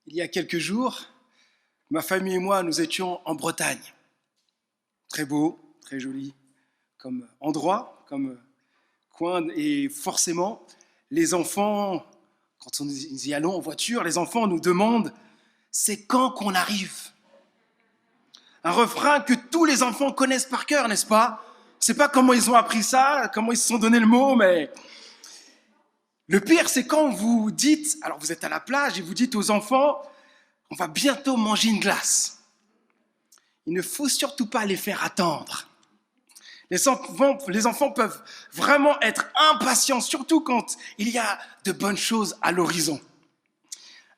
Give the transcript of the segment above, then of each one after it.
Il y a quelques jours, ma famille et moi, nous étions en Bretagne. Très beau, très joli comme endroit, comme coin. Et forcément, les enfants, quand nous y allons en voiture, les enfants nous demandent « c'est quand qu'on arrive ?» Un refrain que tous les enfants connaissent par cœur, n'est-ce pas? Je ne sais pas comment ils ont appris ça, comment ils se sont donné le mot, mais le pire, c'est quand vous dites, alors vous êtes à la plage et vous dites aux enfants, on va bientôt manger une glace. Il ne faut surtout pas les faire attendre. Les enfants peuvent vraiment être impatients, surtout quand il y a de bonnes choses à l'horizon.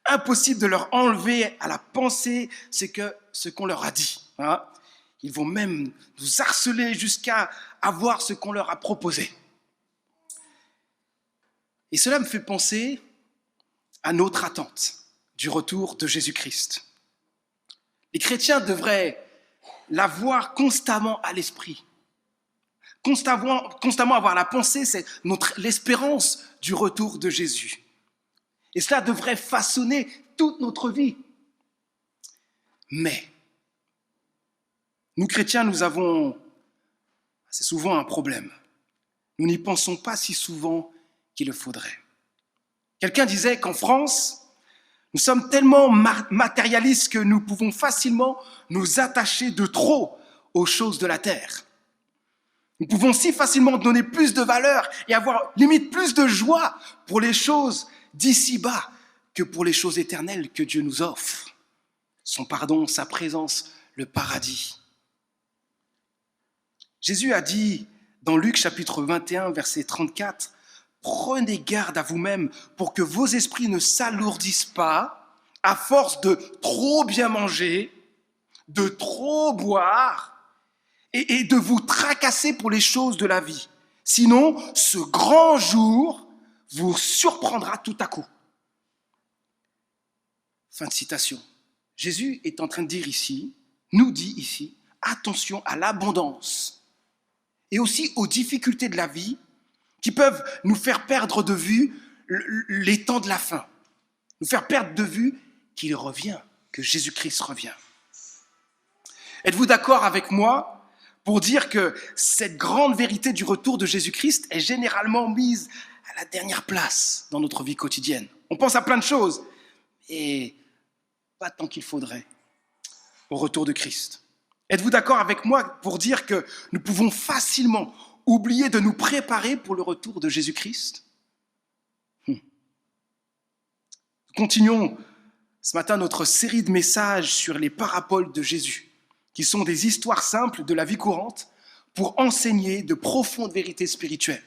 Impossible de leur enlever à la pensée ce qu'on leur a dit. Hein. Ils vont même nous harceler jusqu'à avoir ce qu'on leur a proposé. Et cela me fait penser à notre attente du retour de Jésus-Christ. Les chrétiens devraient l'avoir constamment à l'esprit. Constamment avoir la pensée, c'est l'espérance du retour de Jésus. Et cela devrait façonner toute notre vie. Mais, nous chrétiens, nous avons assez souvent un problème. Nous n'y pensons pas si souvent qu'il le faudrait. Quelqu'un disait qu'en France, nous sommes tellement matérialistes que nous pouvons facilement nous attacher de trop aux choses de la terre. Nous pouvons si facilement donner plus de valeur et avoir limite plus de joie pour les choses d'ici-bas que pour les choses éternelles que Dieu nous offre. Son pardon, sa présence, le paradis. Jésus a dit dans Luc chapitre 21, verset 34, « Prenez garde à vous-même pour que vos esprits ne s'alourdissent pas à force de trop bien manger, de trop boire et de vous tracasser pour les choses de la vie. Sinon, ce grand jour vous surprendra tout à coup. » Fin de citation. Jésus est en train de dire ici, nous dit ici, attention à l'abondance et aussi aux difficultés de la vie qui peuvent nous faire perdre de vue les temps de la fin, nous faire perdre de vue qu'il revient, que Jésus-Christ revient. Êtes-vous d'accord avec moi pour dire que cette grande vérité du retour de Jésus-Christ est généralement mise à la dernière place dans notre vie quotidienne? On pense à plein de choses, et pas tant qu'il faudrait au retour de Christ. Êtes-vous d'accord avec moi pour dire que nous pouvons facilement oublier de nous préparer pour le retour de Jésus-Christ? Nous continuons ce matin notre série de messages sur les paraboles de Jésus, qui sont des histoires simples de la vie courante pour enseigner de profondes vérités spirituelles.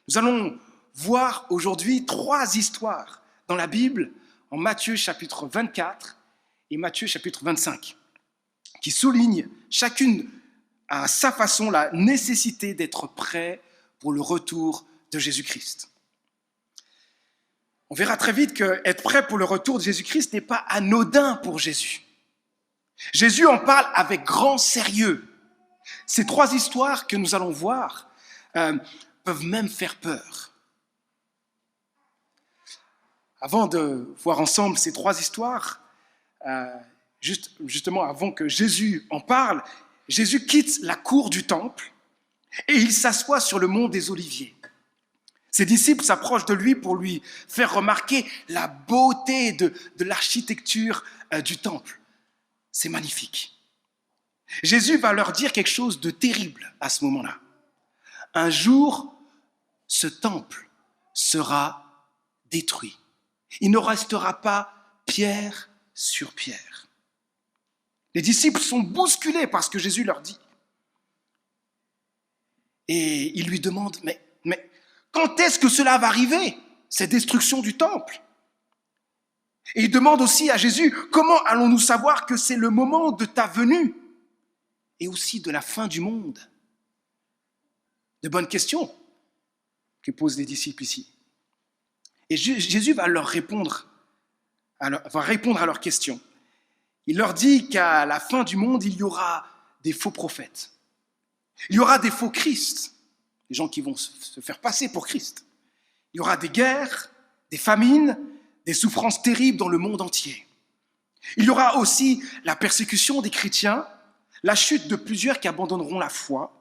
Nous allons voir aujourd'hui 3 histoires dans la Bible, en Matthieu chapitre 24 et Matthieu chapitre 25, qui soulignent chacune à sa façon la nécessité d'être prêt pour le retour de Jésus-Christ. On verra très vite qu'être prêt pour le retour de Jésus-Christ n'est pas anodin pour Jésus. Jésus en parle avec grand sérieux. Ces 3 histoires que nous allons voir peuvent même faire peur. Avant de voir ensemble ces 3 histoires, justement avant que Jésus en parle, Jésus quitte la cour du temple et il s'assoit sur le mont des Oliviers. Ses disciples s'approchent de lui pour lui faire remarquer la beauté de l'architecture du temple. C'est magnifique. Jésus va leur dire quelque chose de terrible à ce moment-là. Un jour, ce temple sera détruit. Il ne restera pas pierre sur pierre. Les disciples sont bousculés par ce que Jésus leur dit. Et ils lui demandent, mais quand est-ce que cela va arriver, cette destruction du temple? Et ils demandent aussi à Jésus, comment allons-nous savoir que c'est le moment de ta venue et aussi de la fin du monde? De bonnes questions que posent les disciples ici. Et Jésus va répondre à leurs questions. Il leur dit qu'à la fin du monde, il y aura des faux prophètes. Il y aura des faux Christ, des gens qui vont se faire passer pour Christ. Il y aura des guerres, des famines, des souffrances terribles dans le monde entier. Il y aura aussi la persécution des chrétiens, la chute de plusieurs qui abandonneront la foi.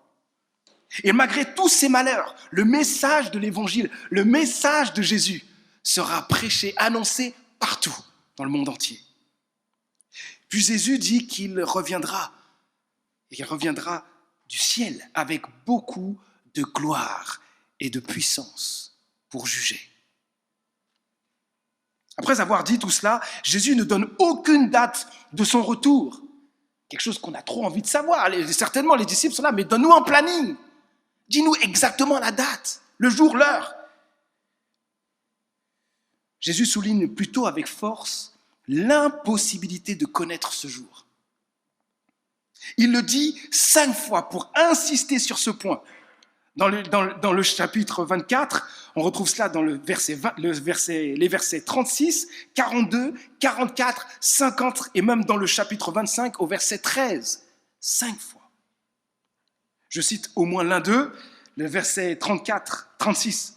Et malgré tous ces malheurs, le message de l'Évangile, le message de Jésus sera prêché, annoncé partout dans le monde entier. Puis Jésus dit qu'il reviendra, et qu'il reviendra du ciel avec beaucoup de gloire et de puissance pour juger. Après avoir dit tout cela, Jésus ne donne aucune date de son retour. Quelque chose qu'on a trop envie de savoir. Certainement, les disciples sont là, mais donne-nous un planning. Dis-nous exactement la date, le jour, l'heure. Jésus souligne plutôt avec force l'impossibilité de connaître ce jour. Il le dit 5 fois pour insister sur ce point. Dans le chapitre 24, on retrouve cela dans les versets 36, 42, 44, 50 et même dans le chapitre 25 au verset 13. 5 fois. Je cite au moins l'un d'eux, le verset 36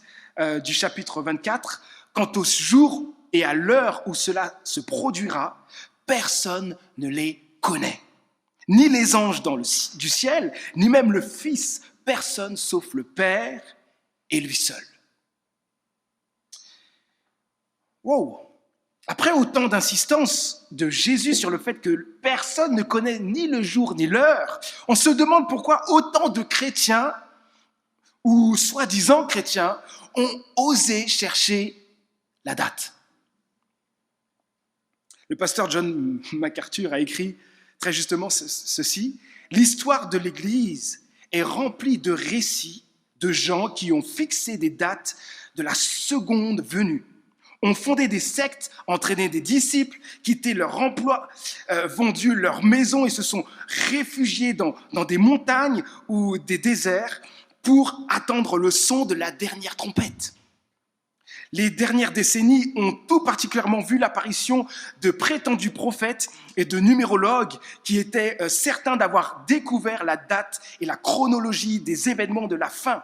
du chapitre 24. Quant au jour et à l'heure où cela se produira, personne ne les connaît. Ni les anges du ciel, ni même le Fils, personne sauf le Père et lui seul. Wow! Après autant d'insistance de Jésus sur le fait que personne ne connaît ni le jour ni l'heure, on se demande pourquoi autant de chrétiens, ou soi-disant chrétiens, ont osé chercher la date. Le pasteur John MacArthur a écrit très justement ceci: « L'histoire de l'Église est remplie de récits de gens qui ont fixé des dates de la seconde venue, ont fondé des sectes, entraîné des disciples, quitté leur emploi, vendu leur maison et se sont réfugiés dans des montagnes ou des déserts pour attendre le son de la dernière trompette. Les dernières décennies ont tout particulièrement vu l'apparition de prétendus prophètes et de numérologues qui étaient certains d'avoir découvert la date et la chronologie des événements de la fin.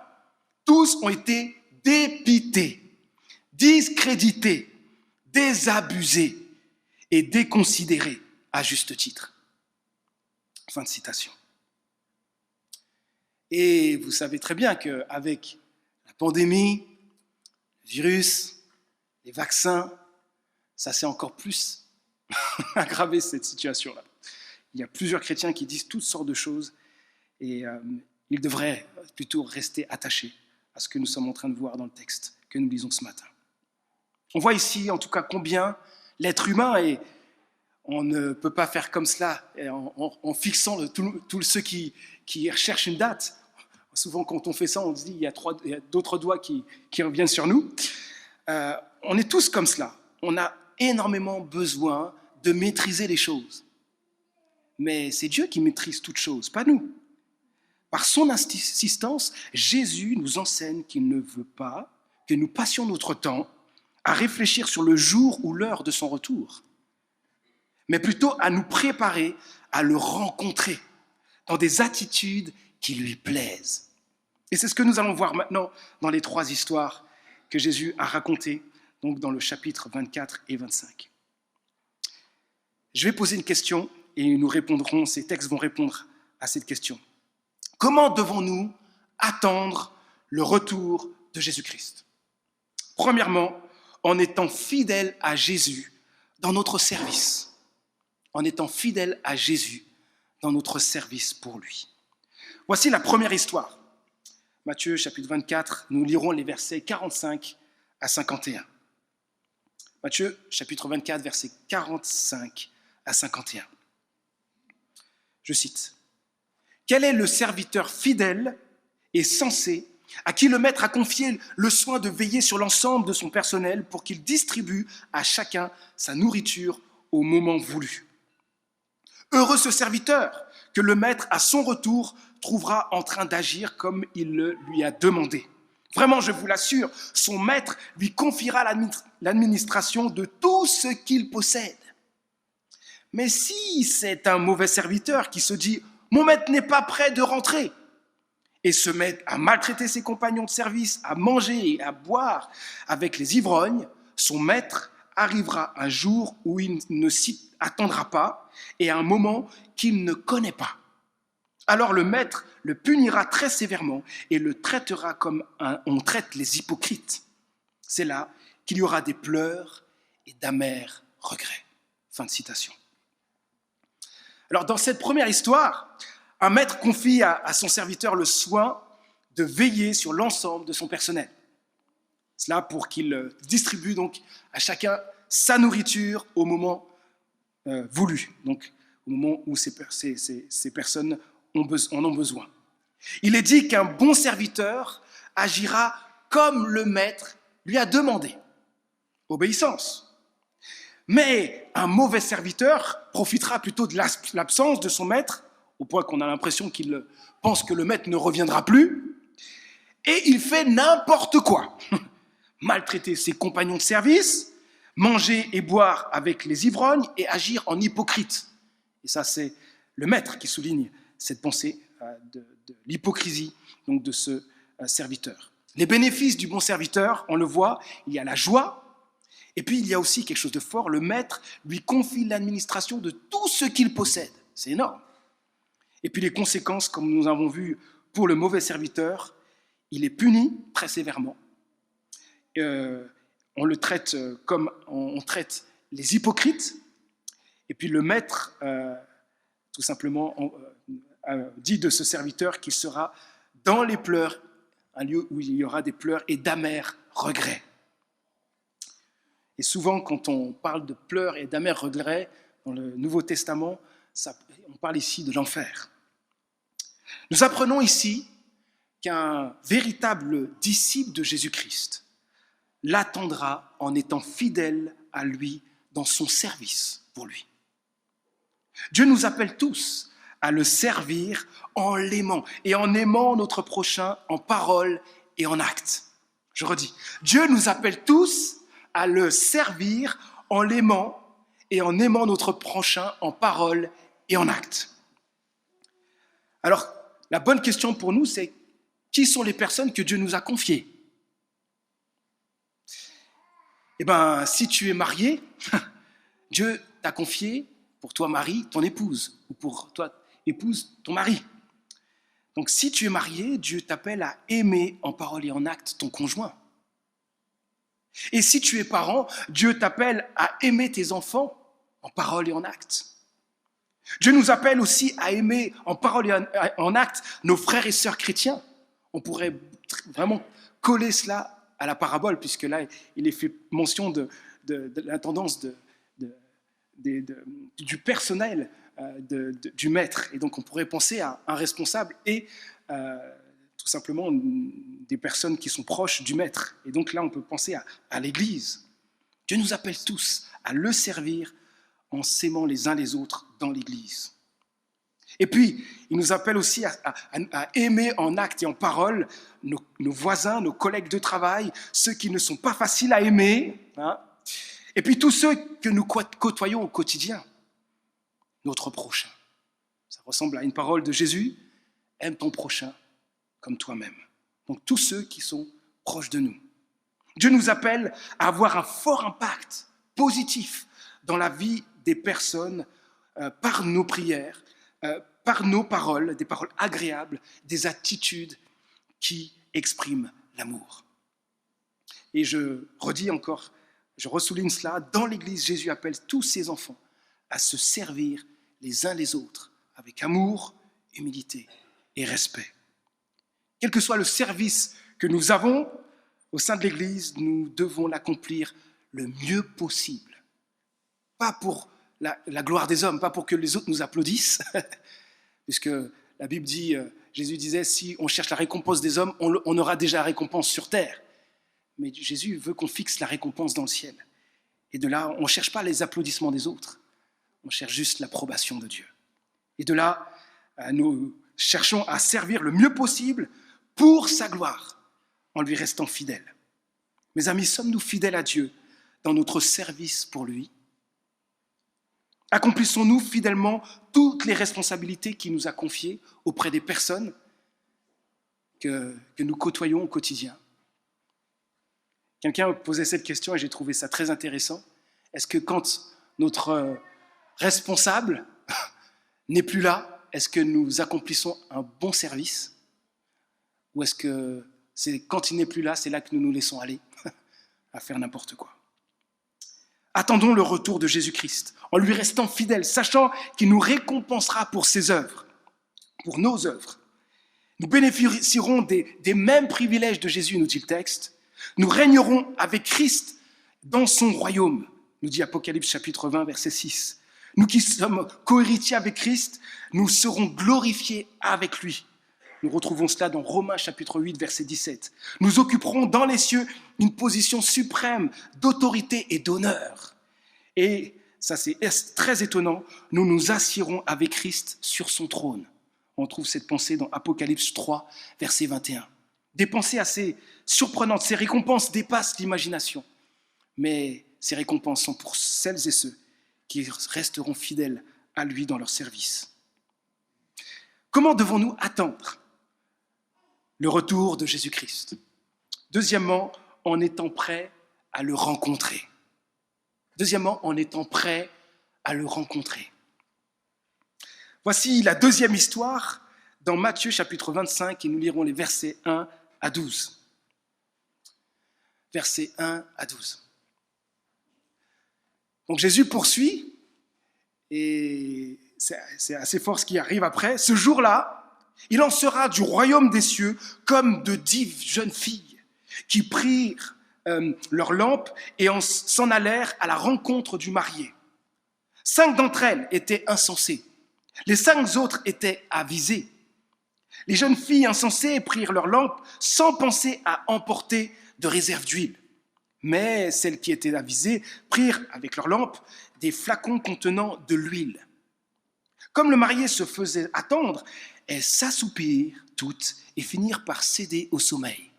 Tous ont été dépités, discrédités, désabusés et déconsidérés à juste titre. » Fin de citation. Et vous savez très bien qu'avec la pandémie, le virus, les vaccins, ça s'est encore plus aggravé cette situation-là. Il y a plusieurs chrétiens qui disent toutes sortes de choses et ils devraient plutôt rester attachés à ce que nous sommes en train de voir dans le texte que nous lisons ce matin. On voit ici en tout cas combien l'être humain, et on ne peut pas faire comme cela en fixant tous ceux qui recherchent une date. Souvent, quand on fait ça, on se dit il y a d'autres doigts qui reviennent sur nous. On est tous comme cela. On a énormément besoin de maîtriser les choses. Mais c'est Dieu qui maîtrise toutes choses, pas nous. Par son insistance, Jésus nous enseigne qu'il ne veut pas que nous passions notre temps à réfléchir sur le jour ou l'heure de son retour, mais plutôt à nous préparer à le rencontrer dans des attitudes qui lui plaisent. Et c'est ce que nous allons voir maintenant dans les 3 histoires que Jésus a racontées, donc dans le chapitre 24 et 25. Je vais poser une question et ces textes vont répondre à cette question. Comment devons-nous attendre le retour de Jésus-Christ ? Premièrement, en étant fidèles à Jésus dans notre service. En étant fidèles à Jésus dans notre service pour lui. Voici la première histoire. Matthieu, chapitre 24, nous lirons les versets 45 à 51. Matthieu, chapitre 24, versets 45 à 51. Je cite. « Quel est le serviteur fidèle et sensé à qui le maître a confié le soin de veiller sur l'ensemble de son personnel pour qu'il distribue à chacun sa nourriture au moment voulu. Heureux ce serviteur que le maître, à son retour, trouvera en train d'agir comme il le lui a demandé. Vraiment, je vous l'assure, son maître lui confiera l'administration de tout ce qu'il possède. Mais si c'est un mauvais serviteur qui se dit « Mon maître n'est pas prêt de rentrer » et se met à maltraiter ses compagnons de service, à manger et à boire avec les ivrognes, son maître arrivera un jour où il ne s'y attendra pas et à un moment qu'il ne connaît pas. Alors le maître le punira très sévèrement et le traitera comme on traite les hypocrites. C'est là qu'il y aura des pleurs et d'amers regrets. Fin de citation. Alors dans cette première histoire, un maître confie à son serviteur le soin de veiller sur l'ensemble de son personnel. Cela pour qu'il distribue donc à chacun sa nourriture au moment voulu, donc au moment où ces personnes en ont besoin. Il est dit qu'un bon serviteur agira comme le maître lui a demandé. Obéissance. Mais un mauvais serviteur profitera plutôt de l'absence de son maître, au point qu'on a l'impression qu'il pense que le maître ne reviendra plus, et il fait n'importe quoi. Maltraiter ses compagnons de service, manger et boire avec les ivrognes et agir en hypocrite. Et ça, c'est le maître qui souligne cette pensée de l'hypocrisie donc de ce serviteur. Les bénéfices du bon serviteur, on le voit, il y a la joie, et puis il y a aussi quelque chose de fort, le maître lui confie l'administration de tout ce qu'il possède. C'est énorme. Et puis les conséquences, comme nous avons vu pour le mauvais serviteur, il est puni très sévèrement. On le traite comme on traite les hypocrites, et puis le maître, tout simplement, dit de ce serviteur qu'il sera dans les pleurs, un lieu où il y aura des pleurs et d'amers regrets. Et souvent, quand on parle de pleurs et d'amers regrets dans le Nouveau Testament, on parle ici de l'enfer. Nous apprenons ici qu'un véritable disciple de Jésus-Christ l'attendra en étant fidèle à lui dans son service pour lui. Dieu nous appelle tous à le servir en l'aimant et en aimant notre prochain en parole et en acte. Je redis, Dieu nous appelle tous à le servir en l'aimant et en aimant notre prochain en parole et en acte. Alors, la bonne question pour nous, c'est qui sont les personnes que Dieu nous a confiées ? Eh bien, si tu es marié, Dieu t'a confié pour toi, mari, ton épouse, ou pour toi, épouse, ton mari. Donc, si tu es marié, Dieu t'appelle à aimer en parole et en acte ton conjoint. Et si tu es parent, Dieu t'appelle à aimer tes enfants en parole et en acte. Dieu nous appelle aussi à aimer en parole et en acte nos frères et sœurs chrétiens. On pourrait vraiment coller cela à la parabole, puisque là, il est fait mention de la tendance du personnel du maître. Et donc, on pourrait penser à un responsable et tout simplement des personnes qui sont proches du maître. Et donc là, on peut penser à l'Église. Dieu nous appelle tous à le servir en s'aimant les uns les autres dans l'Église. Et puis, il nous appelle aussi à aimer en acte et en parole nos voisins, nos collègues de travail, ceux qui ne sont pas faciles à aimer, hein, et puis tous ceux que nous côtoyons au quotidien, notre prochain. Ça ressemble à une parole de Jésus, aime ton prochain comme toi-même. Donc tous ceux qui sont proches de nous. Dieu nous appelle à avoir un fort impact positif dans la vie des personnes par nos prières, par nos paroles, des paroles agréables, des attitudes qui expriment l'amour. Et je redis encore, je ressouligne cela, dans l'Église, Jésus appelle tous ses enfants à se servir les uns les autres avec amour, humilité et respect. Quel que soit le service que nous avons au sein de l'Église, nous devons l'accomplir le mieux possible. Pas pour la gloire des hommes, pas pour que les autres nous applaudissent, puisque la Bible dit, Jésus disait, si on cherche la récompense des hommes, on aura déjà la récompense sur terre. Mais Jésus veut qu'on fixe la récompense dans le ciel. Et de là, on ne cherche pas les applaudissements des autres, on cherche juste l'approbation de Dieu. Et de là, nous cherchons à servir le mieux possible pour sa gloire, en lui restant fidèles. Mes amis, sommes-nous fidèles à Dieu dans notre service pour lui ? Accomplissons-nous fidèlement toutes les responsabilités qu'il nous a confiées auprès des personnes que nous côtoyons au quotidien ? Quelqu'un posait cette question et j'ai trouvé ça très intéressant. Est-ce que quand notre responsable n'est plus là, est-ce que nous accomplissons un bon service? Ou est-ce que c'est quand il n'est plus là, c'est là que nous nous laissons aller à faire n'importe quoi? Attendons le retour de Jésus-Christ en lui restant fidèles, sachant qu'il nous récompensera pour ses œuvres, pour nos œuvres. Nous bénéficierons des mêmes privilèges de Jésus, nous dit le texte. Nous régnerons avec Christ dans son royaume, nous dit Apocalypse chapitre 20, verset 6. Nous qui sommes co-héritiers avec Christ, nous serons glorifiés avec lui. Nous retrouvons cela dans Romains chapitre 8, verset 17. Nous occuperons dans les cieux une position suprême d'autorité et d'honneur. Et ça c'est très étonnant, nous nous assiérons avec Christ sur son trône. On trouve cette pensée dans Apocalypse 3, verset 21. Des pensées assez surprenantes. Ces récompenses dépassent l'imagination. Mais ces récompenses sont pour celles et ceux qui resteront fidèles à lui dans leur service. Comment devons-nous attendre le retour de Jésus-Christ? Deuxièmement, en étant prêt à le rencontrer. Deuxièmement, en étant prêt à le rencontrer. Voici la deuxième histoire dans Matthieu chapitre 25 et nous lirons les versets 1 à 12. Versets 1 à 12. Donc Jésus poursuit et c'est assez fort ce qui arrive après. Ce jour-là, il en sera du royaume des cieux comme de 10 jeunes filles qui prirent leurs lampes et s'en allèrent à la rencontre du marié. 5 d'entre elles étaient insensées. Les 5 autres étaient avisées. Les jeunes filles insensées prirent leurs lampes sans penser à emporter de réserve d'huile. Mais celles qui étaient avisées prirent avec leurs lampes des flacons contenant de l'huile. Comme le marié se faisait attendre, elles s'assoupirent toutes et finirent par céder au sommeil.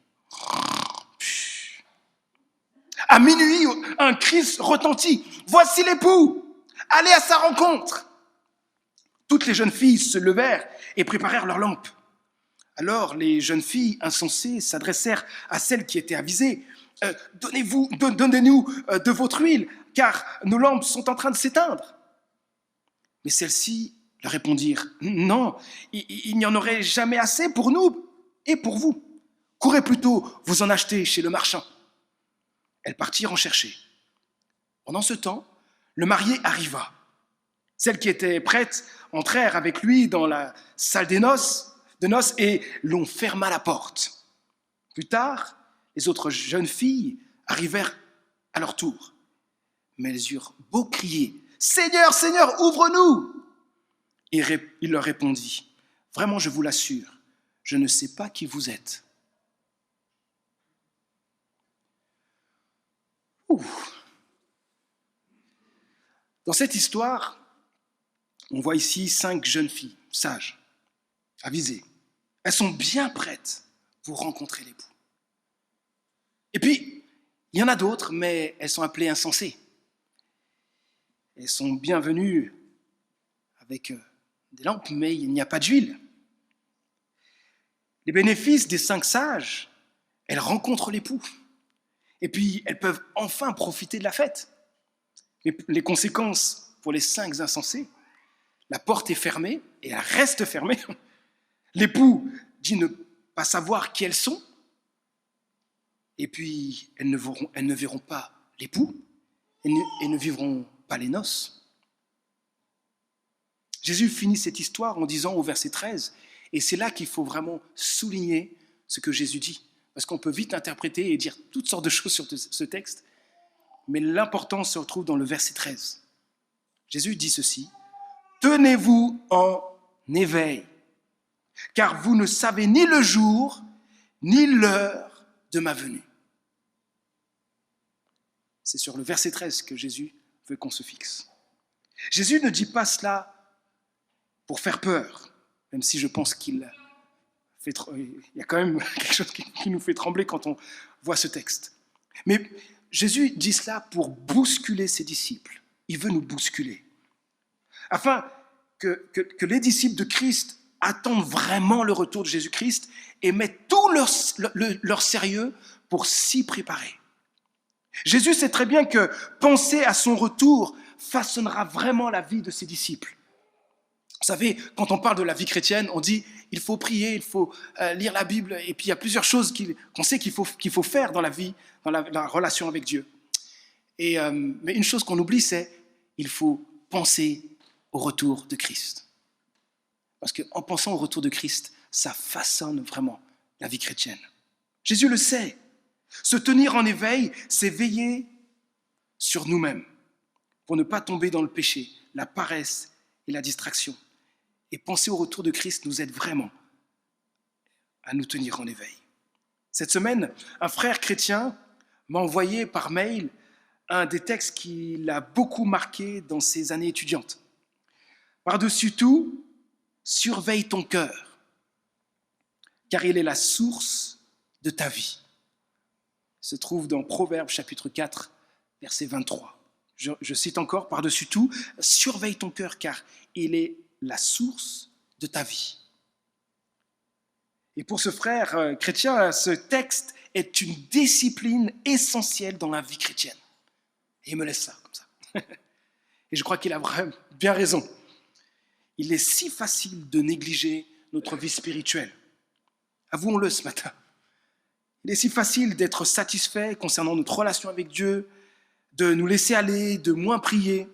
À minuit, un cri retentit. « Voici l'époux! Allez à sa rencontre !» Toutes les jeunes filles se levèrent et préparèrent leurs lampes. Alors les jeunes filles insensées s'adressèrent à celles qui étaient avisées. « Donnez-nous de votre huile, car nos lampes sont en train de s'éteindre. » Mais celles-ci leur répondirent, « Non, il n'y en aurait jamais assez pour nous et pour vous. Courez plutôt vous en acheter chez le marchand. » Elles partirent en chercher. Pendant ce temps, le marié arriva. Celles qui étaient prêtes entrèrent avec lui dans la salle de noces et l'on ferma la porte. Plus tard, les autres jeunes filles arrivèrent à leur tour. Mais elles eurent beau crier « Seigneur, Seigneur, ouvre-nous !» Et il leur répondit « Vraiment, je vous l'assure, je ne sais pas qui vous êtes. » Dans cette histoire, on voit ici 5 jeunes filles, sages, avisées. Elles sont bien prêtes pour rencontrer l'époux. Et puis, il y en a d'autres, mais elles sont appelées insensées. Elles sont bienvenues avec des lampes, mais il n'y a pas d'huile. Les bénéfices des 5 sages, elles rencontrent l'époux. Et puis, elles peuvent enfin profiter de la fête. Mais les conséquences pour les 5 insensés, la porte est fermée et elle reste fermée. L'époux dit ne pas savoir qui elles sont. Et puis, elles ne verront pas l'époux et ne vivront pas les noces. Jésus finit cette histoire en disant au verset 13, et c'est là qu'il faut vraiment souligner ce que Jésus dit. Parce qu'on peut vite interpréter et dire toutes sortes de choses sur ce texte, mais l'important se retrouve dans le verset 13. Jésus dit ceci, « Tenez-vous en éveil, car vous ne savez ni le jour, ni l'heure de ma venue. » C'est sur le verset 13 que Jésus veut qu'on se fixe. Jésus ne dit pas cela pour faire peur, même si je pense qu'il y a quand même quelque chose qui nous fait trembler quand on voit ce texte. Mais Jésus dit cela pour bousculer ses disciples. Il veut nous bousculer. Afin que les disciples de Christ attendent vraiment le retour de Jésus-Christ et mettent tout leur sérieux pour s'y préparer. Jésus sait très bien que penser à son retour façonnera vraiment la vie de ses disciples. Vous savez, quand on parle de la vie chrétienne, on dit il faut prier, il faut lire la Bible, et puis il y a plusieurs choses qu'on sait qu'il faut faire dans la vie, dans la relation avec Dieu. Mais une chose qu'on oublie, c'est il faut penser au retour de Christ. Parce qu'en pensant au retour de Christ, ça façonne vraiment la vie chrétienne. Jésus le sait. Se tenir en éveil, c'est veiller sur nous-mêmes pour ne pas tomber dans le péché, la paresse et la distraction. Et penser au retour de Christ nous aide vraiment à nous tenir en éveil. Cette semaine, un frère chrétien m'a envoyé par mail un des textes qui l'a beaucoup marqué dans ses années étudiantes. Par-dessus tout, surveille ton cœur, car il est la source de ta vie. Il se trouve dans Proverbes chapitre 4, verset 23. Je cite encore, par-dessus tout, surveille ton cœur, car il est la source de ta vie. Et pour ce frère chrétien, ce texte est une discipline essentielle dans la vie chrétienne. Et il me laisse ça, comme ça. Et je crois qu'il a vraiment bien raison. Il est si facile de négliger notre vie spirituelle. Avouons-le ce matin. Il est si facile d'être satisfait concernant notre relation avec Dieu, de nous laisser aller, de moins prier,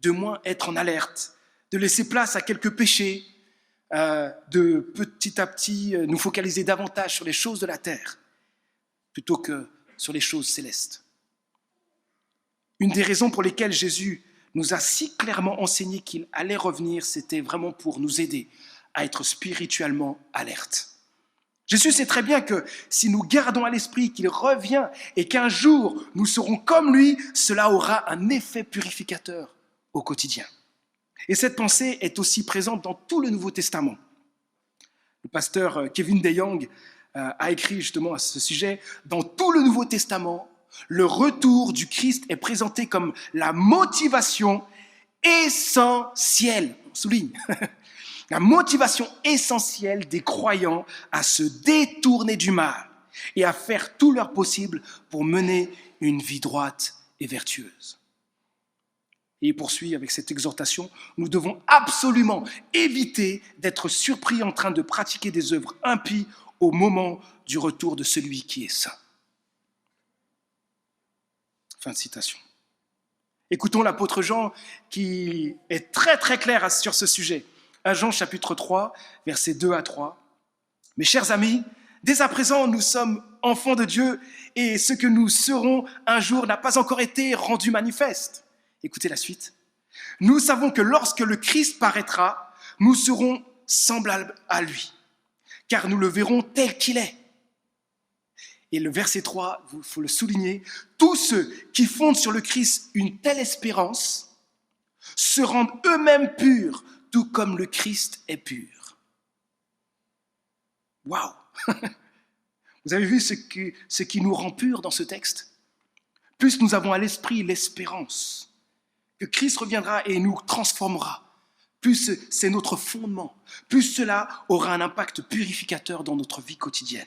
de moins être en alerte, de laisser place à quelques péchés, de petit à petit nous focaliser davantage sur les choses de la terre plutôt que sur les choses célestes. Une des raisons pour lesquelles Jésus nous a si clairement enseigné qu'il allait revenir, c'était vraiment pour nous aider à être spirituellement alertes. Jésus sait très bien que si nous gardons à l'esprit qu'il revient et qu'un jour nous serons comme lui, cela aura un effet purificateur au quotidien. Et cette pensée est aussi présente dans tout le Nouveau Testament. Le pasteur Kevin DeYoung a écrit justement à ce sujet, dans tout le Nouveau Testament, le retour du Christ est présenté comme la motivation essentielle, on souligne, la motivation essentielle des croyants à se détourner du mal et à faire tout leur possible pour mener une vie droite et vertueuse. Et il poursuit avec cette exhortation, nous devons absolument éviter d'être surpris en train de pratiquer des œuvres impies au moment du retour de celui qui est saint. Fin de citation. Écoutons l'apôtre Jean qui est très très clair sur ce sujet. 1 Jean chapitre 3, versets 2 à 3. Mes chers amis, dès à présent nous sommes enfants de Dieu et ce que nous serons un jour n'a pas encore été rendu manifeste. Écoutez la suite. Nous savons que lorsque le Christ paraîtra, nous serons semblables à lui, car nous le verrons tel qu'il est. Et le verset 3, il faut le souligner, tous ceux qui fondent sur le Christ une telle espérance se rendent eux-mêmes purs, tout comme le Christ est pur. Waouh! Vous avez vu ce qui nous rend purs dans ce texte? Plus nous avons à l'esprit l'espérance que Christ reviendra et nous transformera, plus c'est notre fondement, plus cela aura un impact purificateur dans notre vie quotidienne.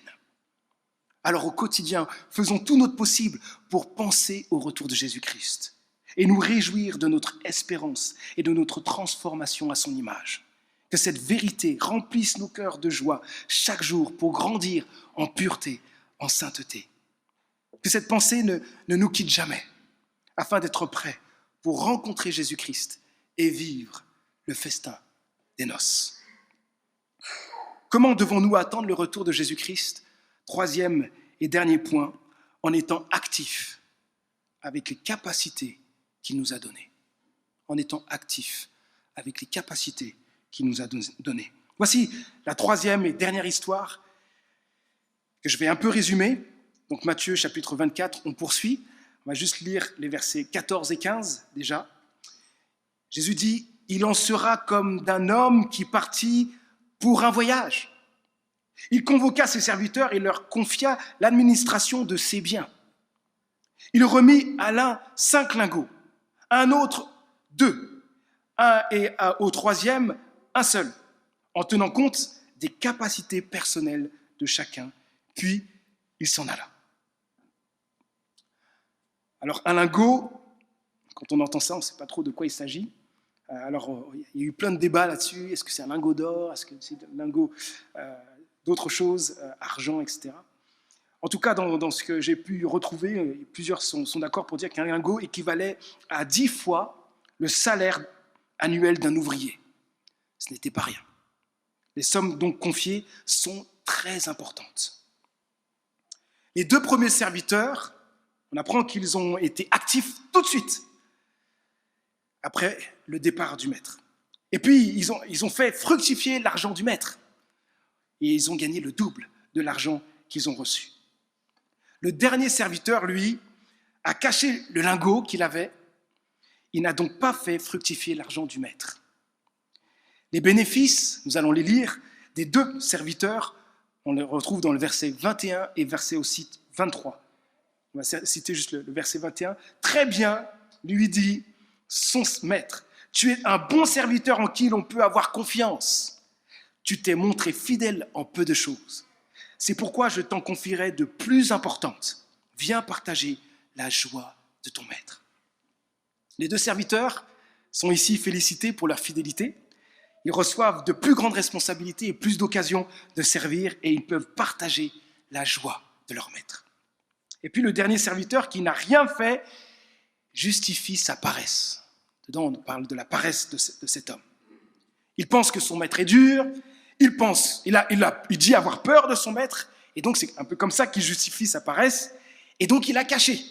Alors au quotidien, faisons tout notre possible pour penser au retour de Jésus-Christ et nous réjouir de notre espérance et de notre transformation à son image. Que cette vérité remplisse nos cœurs de joie chaque jour pour grandir en pureté, en sainteté. Que cette pensée ne nous quitte jamais, afin d'être prêts pour rencontrer Jésus-Christ et vivre le festin des noces. Comment devons-nous attendre le retour de Jésus-Christ? Troisième et dernier point, en étant actifs avec les capacités qu'il nous a données. En étant actifs avec les capacités qu'il nous a données. Voici la troisième et dernière histoire que je vais un peu résumer. Donc Matthieu chapitre 24, on poursuit. On va juste lire les versets 14 et 15 déjà. Jésus dit, « Il en sera comme d'un homme qui partit pour un voyage. Il convoqua ses serviteurs et leur confia l'administration de ses biens. Il remit à l'un 5 lingots, à un autre 2, et au troisième 1 seul, en tenant compte des capacités personnelles de chacun. Puis il s'en alla. » Alors un lingot, quand on entend ça, on ne sait pas trop de quoi il s'agit. Alors il y a eu plein de débats là-dessus. Est-ce que c'est un lingot d'or? Est-ce que c'est un lingot d'autres choses, argent, etc. En tout cas, dans ce que j'ai pu retrouver, plusieurs sont d'accord pour dire qu'un lingot équivalait à 10 fois le salaire annuel d'un ouvrier. Ce n'était pas rien. Les sommes donc confiées sont très importantes. Les 2 premiers serviteurs, on apprend qu'ils ont été actifs tout de suite, après le départ du maître. Et puis, ils ont fait fructifier l'argent du maître. Et ils ont gagné le double de l'argent qu'ils ont reçu. Le dernier serviteur, lui, a caché le lingot qu'il avait. Il n'a donc pas fait fructifier l'argent du maître. Les bénéfices, nous allons les lire, des 2 serviteurs, on les retrouve dans le verset 21 et verset aussi 23. On va citer juste le verset 21. « Très bien, lui dit son maître, tu es un bon serviteur en qui l'on peut avoir confiance. Tu t'es montré fidèle en peu de choses. C'est pourquoi je t'en confierai de plus importantes. Viens partager la joie de ton maître. » Les 2 serviteurs sont ici félicités pour leur fidélité. Ils reçoivent de plus grandes responsabilités et plus d'occasions de servir et ils peuvent partager la joie de leur maître. Et puis le dernier serviteur qui n'a rien fait justifie sa paresse. Dedans, on parle de la paresse de cet homme. Il pense que son maître est dur, il dit avoir peur de son maître, et donc c'est un peu comme ça qu'il justifie sa paresse, et donc il a caché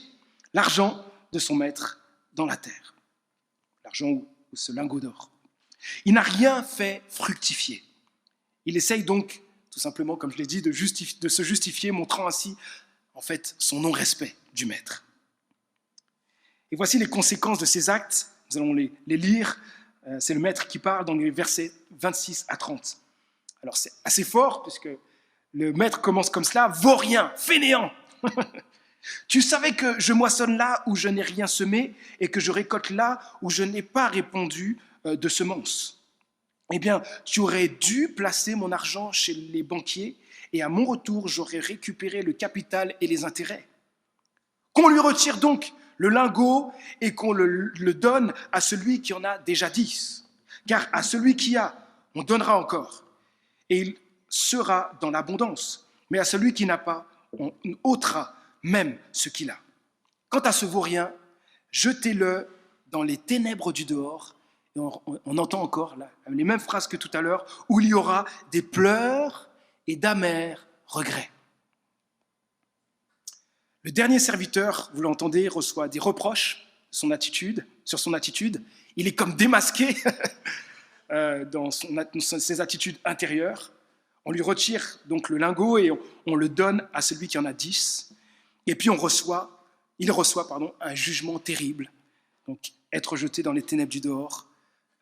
l'argent de son maître dans la terre. L'argent ou ce lingot d'or. Il n'a rien fait fructifier. Il essaye donc, tout simplement, comme je l'ai dit, de se justifier, montrant ainsi, en fait, son non-respect du maître. Et voici les conséquences de ces actes. Nous allons les lire. C'est le maître qui parle dans les versets 26 à 30. Alors c'est assez fort, puisque le maître commence comme cela. « Vaurien, fainéant ! Tu savais que je moissonne là où je n'ai rien semé et que je récolte là où je n'ai pas répandu de semences. Eh bien, tu aurais dû placer mon argent chez les banquiers et à mon retour, j'aurais récupéré le capital et les intérêts. Qu'on lui retire donc le lingot et qu'on le donne à celui qui en a déjà 10. Car à celui qui a, on donnera encore. Et il sera dans l'abondance. Mais à celui qui n'a pas, on ôtera même ce qu'il a. Quant à ce vaurien, jetez-le dans les ténèbres du dehors. Et on entend encore là, les mêmes phrases que tout à l'heure, où il y aura des pleurs et d'amers regrets. Le dernier serviteur, vous l'entendez, reçoit des reproches sur son attitude. Il est comme démasqué dans ses attitudes intérieures. On lui retire donc le lingot et on le donne à celui qui en a 10. Et puis il reçoit un jugement terrible. Donc être jeté dans les ténèbres du dehors,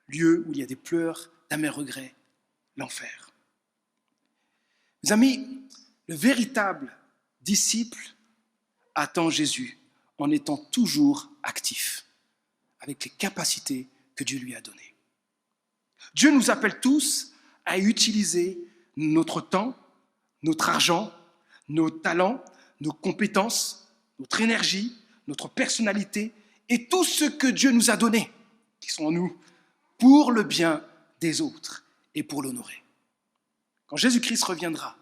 lieu où il y a des pleurs, d'amers regrets, l'enfer. Mes amis, le véritable disciple attend Jésus en étant toujours actif, avec les capacités que Dieu lui a données. Dieu nous appelle tous à utiliser notre temps, notre argent, nos talents, nos compétences, notre énergie, notre personnalité et tout ce que Dieu nous a donné, qui sont en nous, pour le bien des autres et pour l'honorer. Quand Jésus-Christ reviendra,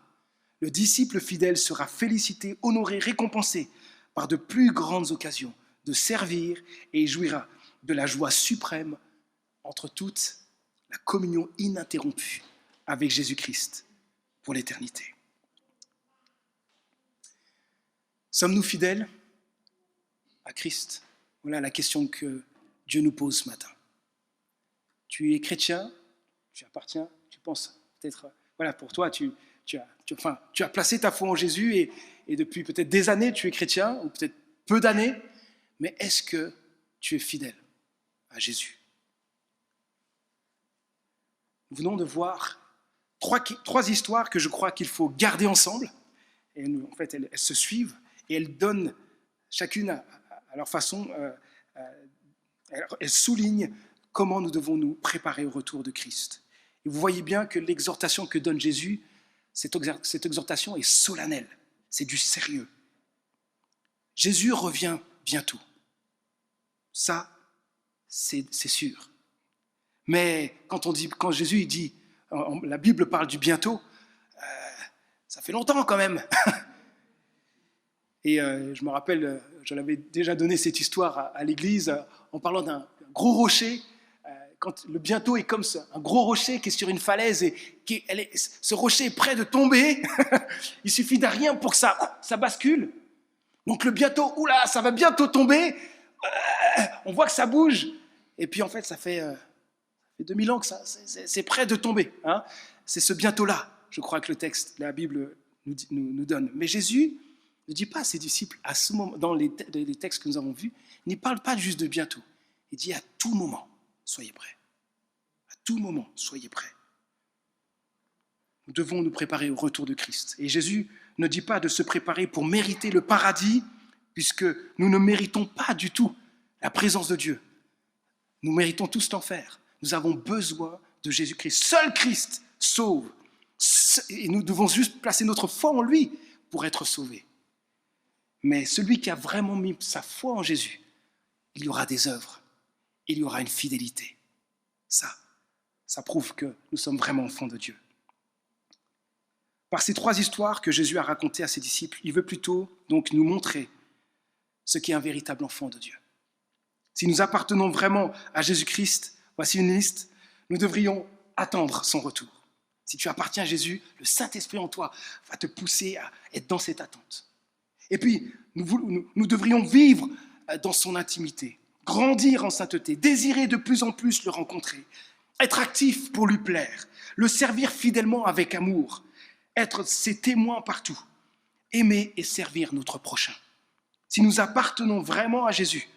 le disciple fidèle sera félicité, honoré, récompensé par de plus grandes occasions de servir et il jouira de la joie suprême entre toute la communion ininterrompue avec Jésus-Christ pour l'éternité. Sommes-nous fidèles à Christ? Voilà la question que Dieu nous pose ce matin. Tu es chrétien, tu appartiens, tu penses peut-être, voilà, pour toi, tu as placé ta foi en Jésus et depuis peut-être des années, tu es chrétien, ou peut-être peu d'années, mais est-ce que tu es fidèle à Jésus? Nous venons de voir trois histoires que je crois qu'il faut garder ensemble. Et en fait, elles se suivent et elles donnent chacune à leur façon, elles soulignent comment nous devons nous préparer au retour de Christ. Et vous voyez bien que l'exhortation que donne Jésus, cette exhortation est solennelle, c'est du sérieux. Jésus revient bientôt. Ça, c'est sûr. Mais quand Jésus il dit, la Bible parle du bientôt, ça fait longtemps quand même. Et je me rappelle, je l'avais déjà donné cette histoire à l'église en parlant d'un gros rocher. Quand le bientôt est comme ça, un gros rocher qui est sur une falaise et ce rocher est prêt de tomber. Il suffit d'un rien pour que ça bascule. Donc le bientôt, oula, ça va bientôt tomber. On voit que ça bouge. Et puis en fait, ça fait 2000 ans que c'est prêt de tomber. Hein. C'est ce bientôt-là, je crois que le texte, la Bible nous donne. Mais Jésus ne dit pas à ses disciples, à ce moment, dans les textes que nous avons vus, il ne parle pas juste de bientôt. Il dit à tout moment, soyez prêts. À tout moment, soyez prêts. Nous devons nous préparer au retour de Christ. Et Jésus ne dit pas de se préparer pour mériter le paradis, puisque nous ne méritons pas du tout la présence de Dieu. Nous méritons tous l'enfer. Nous avons besoin de Jésus-Christ. Seul Christ sauve. Et nous devons juste placer notre foi en lui pour être sauvés. Mais celui qui a vraiment mis sa foi en Jésus, il y aura des œuvres. Il y aura une fidélité. Ça prouve que nous sommes vraiment enfants de Dieu. Par ces 3 histoires que Jésus a racontées à ses disciples, il veut plutôt donc nous montrer ce qu'est un véritable enfant de Dieu. Si nous appartenons vraiment à Jésus-Christ, voici une liste, nous devrions attendre son retour. Si tu appartiens à Jésus, le Saint-Esprit en toi va te pousser à être dans cette attente. Et puis, nous devrions vivre dans son intimité, grandir en sainteté, désirer de plus en plus le rencontrer, être actif pour lui plaire, le servir fidèlement avec amour, être ses témoins partout, aimer et servir notre prochain. Si nous appartenons vraiment à Jésus,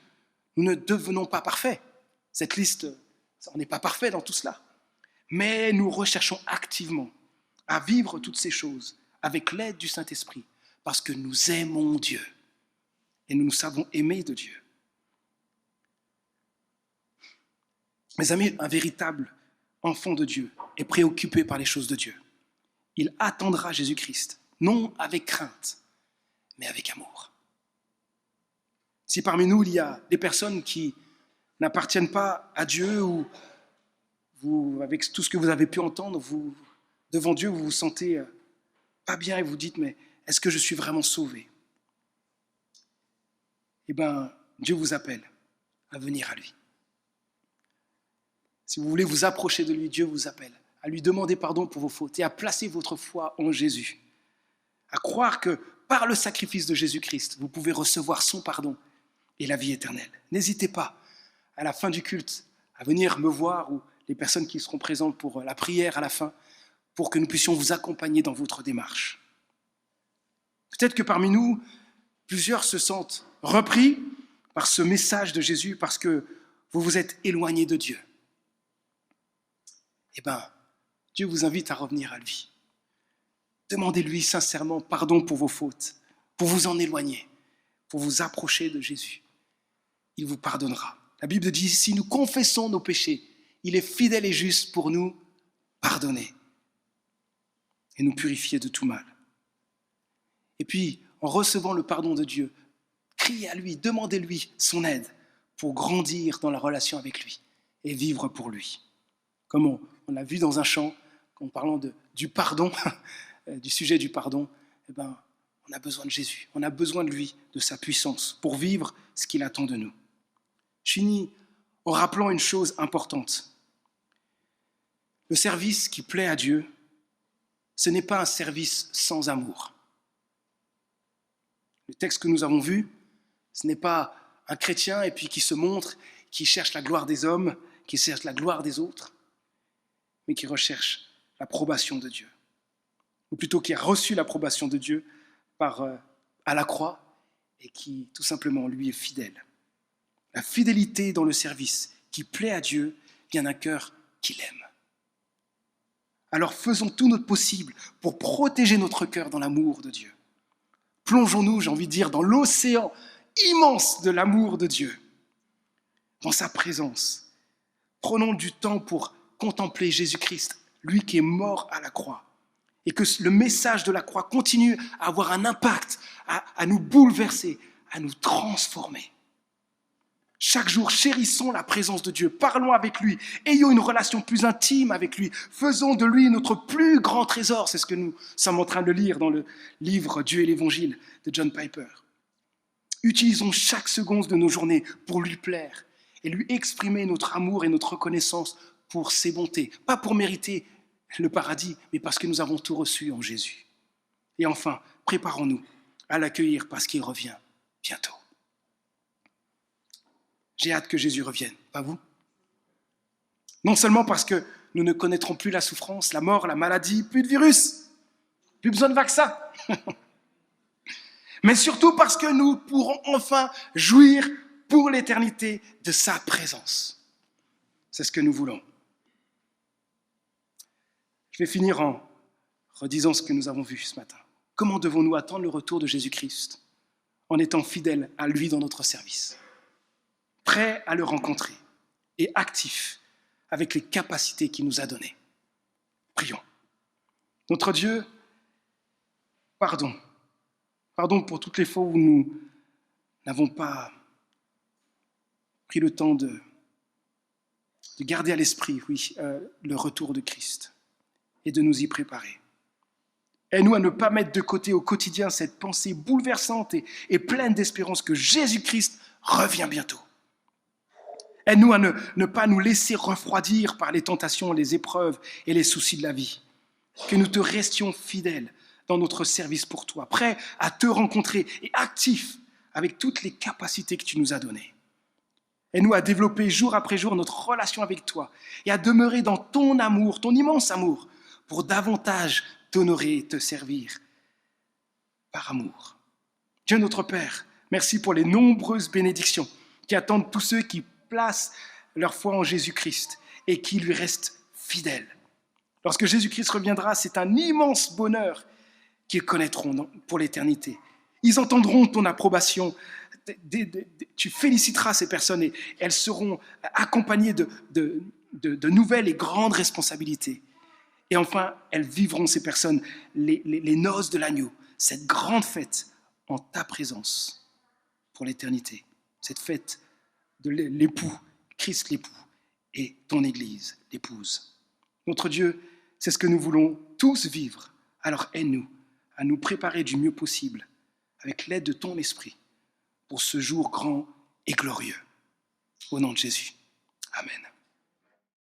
nous ne devenons pas parfaits. Cette liste, on n'est pas parfait dans tout cela. Mais nous recherchons activement à vivre toutes ces choses avec l'aide du Saint-Esprit, parce que nous aimons Dieu et nous savons aimer de Dieu. Mes amis, un véritable enfant de Dieu est préoccupé par les choses de Dieu. Il attendra Jésus-Christ, non avec crainte, mais avec amour. Si parmi nous, il y a des personnes qui n'appartiennent pas à Dieu ou vous, avec tout ce que vous avez pu entendre, devant Dieu, vous vous sentez pas bien et vous dites, mais est-ce que je suis vraiment sauvé? Eh bien, Dieu vous appelle à venir à lui. Si vous voulez vous approcher de lui, Dieu vous appelle à lui demander pardon pour vos fautes et à placer votre foi en Jésus, à croire que par le sacrifice de Jésus-Christ, vous pouvez recevoir son pardon et la vie éternelle. N'hésitez pas, à la fin du culte, à venir me voir ou les personnes qui seront présentes pour la prière à la fin, pour que nous puissions vous accompagner dans votre démarche. Peut-être que parmi nous, plusieurs se sentent repris par ce message de Jésus parce que vous vous êtes éloignés de Dieu. Eh bien, Dieu vous invite à revenir à lui. Demandez-lui sincèrement pardon pour vos fautes, pour vous en éloigner, pour vous approcher de Jésus. Il vous pardonnera. La Bible dit, si nous confessons nos péchés, il est fidèle et juste pour nous pardonner et nous purifier de tout mal. Et puis, en recevant le pardon de Dieu, criez à lui, demandez-lui son aide pour grandir dans la relation avec lui et vivre pour lui. Comme on l'a vu dans un chant, en parlant du pardon, du sujet du pardon, eh ben, on a besoin de Jésus, on a besoin de lui, de sa puissance, pour vivre ce qu'il attend de nous. Je finis en rappelant une chose importante. Le service qui plaît à Dieu, ce n'est pas un service sans amour. Le texte que nous avons vu, ce n'est pas un chrétien et puis qui se montre, qui cherche la gloire des hommes, qui cherche la gloire des autres, mais qui recherche l'approbation de Dieu. Ou plutôt qui a reçu l'approbation de Dieu à la croix et qui, tout simplement, lui est fidèle. La fidélité dans le service qui plaît à Dieu vient d'un cœur qui l'aime. Alors faisons tout notre possible pour protéger notre cœur dans l'amour de Dieu. Plongeons-nous, j'ai envie de dire, dans l'océan immense de l'amour de Dieu, dans sa présence. Prenons du temps pour contempler Jésus-Christ, lui qui est mort à la croix, et que le message de la croix continue à avoir un impact, à nous bouleverser, à nous transformer. Chaque jour, chérissons la présence de Dieu, parlons avec lui, ayons une relation plus intime avec lui, faisons de lui notre plus grand trésor. C'est ce que nous sommes en train de lire dans le livre Dieu et l'Évangile de John Piper. Utilisons chaque seconde de nos journées pour lui plaire et lui exprimer notre amour et notre reconnaissance pour ses bontés, pas pour mériter le paradis, mais parce que nous avons tout reçu en Jésus. Et enfin, préparons-nous à l'accueillir parce qu'il revient bientôt. J'ai hâte que Jésus revienne, pas vous? Non seulement parce que nous ne connaîtrons plus la souffrance, la mort, la maladie, plus de virus, plus besoin de vaccin, mais surtout parce que nous pourrons enfin jouir pour l'éternité de sa présence. C'est ce que nous voulons. Je vais finir en redisant ce que nous avons vu ce matin. Comment devons-nous attendre le retour de Jésus-Christ en étant fidèles à lui dans notre service, prêts à le rencontrer et actifs avec les capacités qu'il nous a données? Prions. Notre Dieu, pardon. Pardon pour toutes les fois où nous n'avons pas pris le temps de garder à l'esprit, le retour de Christ et de nous y préparer. Aide-nous à ne pas mettre de côté au quotidien cette pensée bouleversante et pleine d'espérance que Jésus-Christ revient bientôt. Aide-nous à ne pas nous laisser refroidir par les tentations, les épreuves et les soucis de la vie. Que nous te restions fidèles dans notre service pour toi, prêts à te rencontrer et actifs avec toutes les capacités que tu nous as données. Aide-nous à développer jour après jour notre relation avec toi et à demeurer dans ton amour, ton immense amour, pour davantage t'honorer et te servir par amour. Dieu notre Père, merci pour les nombreuses bénédictions qui attendent tous ceux qui placent leur foi en Jésus-Christ et qui lui restent fidèles. Lorsque Jésus-Christ reviendra, c'est un immense bonheur qu'ils connaîtront pour l'éternité. Ils entendront ton approbation. Tu féliciteras ces personnes et elles seront accompagnées de nouvelles et grandes responsabilités. Et enfin, elles vivront, ces personnes, les noces de l'agneau, cette grande fête en ta présence pour l'éternité. Cette fête de l'époux, Christ l'époux, et ton Église, l'épouse. Notre Dieu, c'est ce que nous voulons tous vivre. Alors aide-nous à nous préparer du mieux possible, avec l'aide de ton esprit, pour ce jour grand et glorieux. Au nom de Jésus. Amen.